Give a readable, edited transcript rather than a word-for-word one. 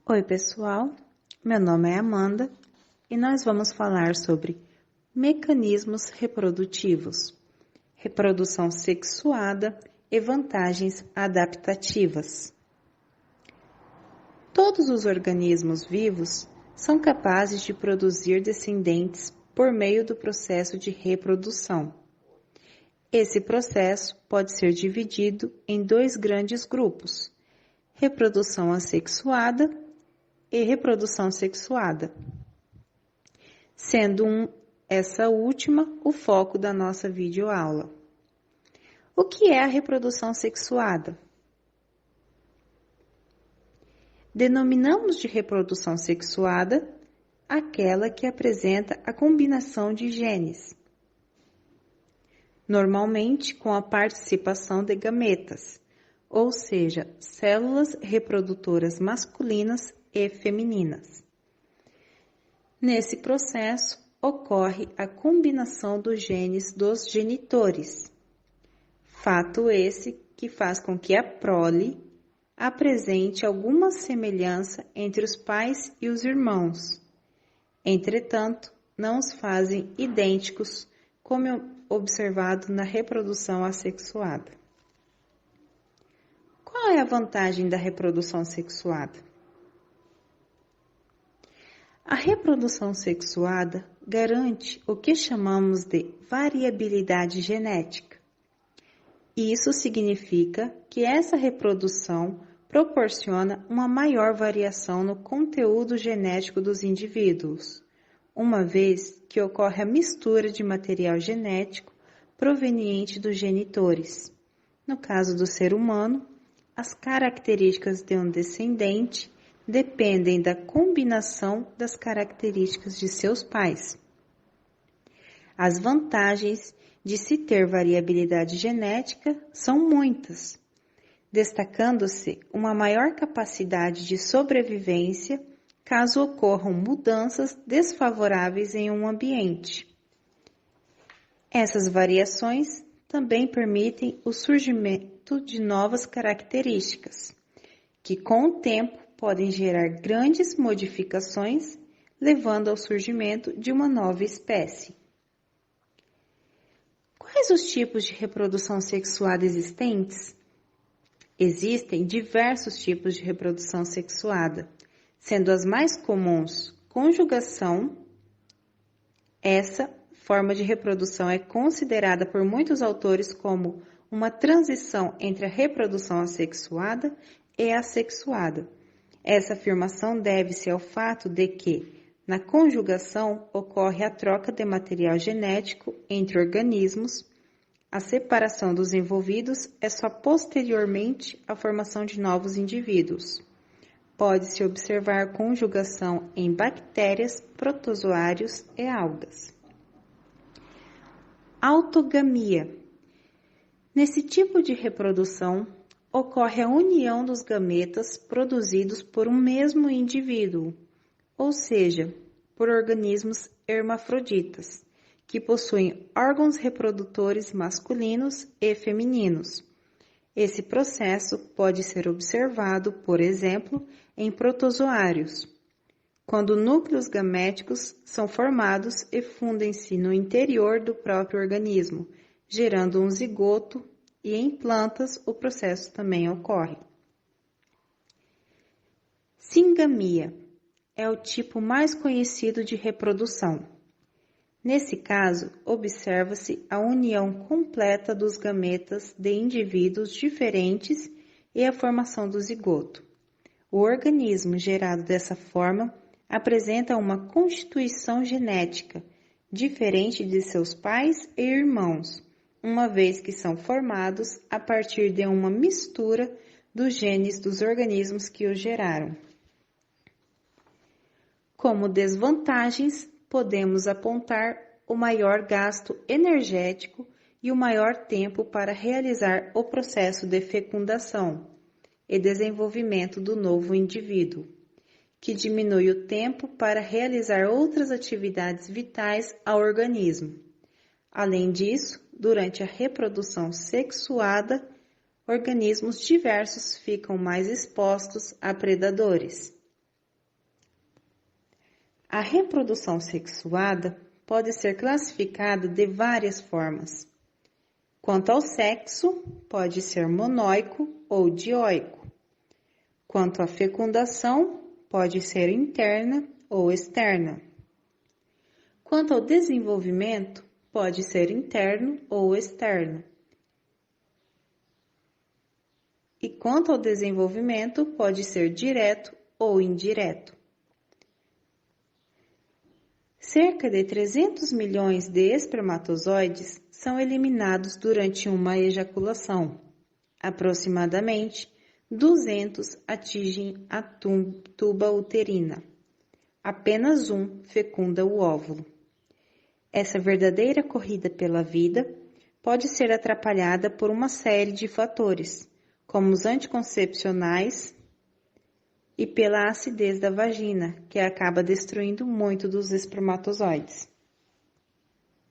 Oi, pessoal. Meu nome é Amanda e nós vamos falar sobre mecanismos reprodutivos, reprodução sexuada e vantagens adaptativas. Todos os organismos vivos são capazes de produzir descendentes por meio do processo de reprodução. Esse processo pode ser dividido em dois grandes grupos: reprodução assexuada e reprodução sexuada, sendo essa última o foco da nossa videoaula. O que é a reprodução sexuada? Denominamos de reprodução sexuada aquela que apresenta a combinação de genes, normalmente com a participação de gametas, ou seja, células reprodutoras masculinas e femininas. Nesse processo, ocorre a combinação dos genes dos genitores, fato esse que faz com que a prole apresente alguma semelhança entre os pais e os irmãos. Entretanto, não os fazem idênticos, como é observado na reprodução assexuada. Qual é a vantagem da reprodução sexuada? A reprodução sexuada garante o que chamamos de variabilidade genética. Isso significa que essa reprodução proporciona uma maior variação no conteúdo genético dos indivíduos, uma vez que ocorre a mistura de material genético proveniente dos genitores. No caso do ser humano, as características de um descendente dependem da combinação das características de seus pais. As vantagens de se ter variabilidade genética são muitas, destacando-se uma maior capacidade de sobrevivência caso ocorram mudanças desfavoráveis em um ambiente. Essas variações também permitem o surgimento de novas características, que com o tempo podem gerar grandes modificações, levando ao surgimento de uma nova espécie. Quais os tipos de reprodução sexuada existentes? Existem diversos tipos de reprodução sexuada, sendo as mais comuns conjugação. Essa forma de reprodução é considerada por muitos autores como uma transição entre a reprodução assexuada e a assexuada. Essa afirmação deve-se ao fato de que, na conjugação, ocorre a troca de material genético entre organismos. A separação dos envolvidos é só posteriormente à formação de novos indivíduos. Pode-se observar conjugação em bactérias, protozoários e algas. Autogamia. Nesse tipo de reprodução, ocorre a união dos gametas produzidos por um mesmo indivíduo, ou seja, por organismos hermafroditas, que possuem órgãos reprodutores masculinos e femininos. Esse processo pode ser observado, por exemplo, em protozoários, quando núcleos gaméticos são formados e fundem-se no interior do próprio organismo, gerando um zigoto, e em plantas o processo também ocorre. Singamia é o tipo mais conhecido de reprodução. Nesse caso, observa-se a união completa dos gametas de indivíduos diferentes e a formação do zigoto. O organismo gerado dessa forma apresenta uma constituição genética diferente de seus pais e irmãos, uma vez que são formados a partir de uma mistura dos genes dos organismos que o geraram. Como desvantagens, podemos apontar o maior gasto energético e o maior tempo para realizar o processo de fecundação e desenvolvimento do novo indivíduo, que diminui o tempo para realizar outras atividades vitais ao organismo. Além disso, durante a reprodução sexuada, organismos diversos ficam mais expostos a predadores. A reprodução sexuada pode ser classificada de várias formas. Quanto ao sexo, pode ser monóico ou dioico. Quanto à fecundação, pode ser interna ou externa. Quanto ao desenvolvimento, pode ser interno ou externo. E quanto ao desenvolvimento, pode ser direto ou indireto. Cerca de 300 milhões de espermatozoides são eliminados durante uma ejaculação. Aproximadamente 200 atingem a tuba uterina. Apenas um fecunda o óvulo. Essa verdadeira corrida pela vida pode ser atrapalhada por uma série de fatores, como os anticoncepcionais e pela acidez da vagina, que acaba destruindo muito dos espermatozoides.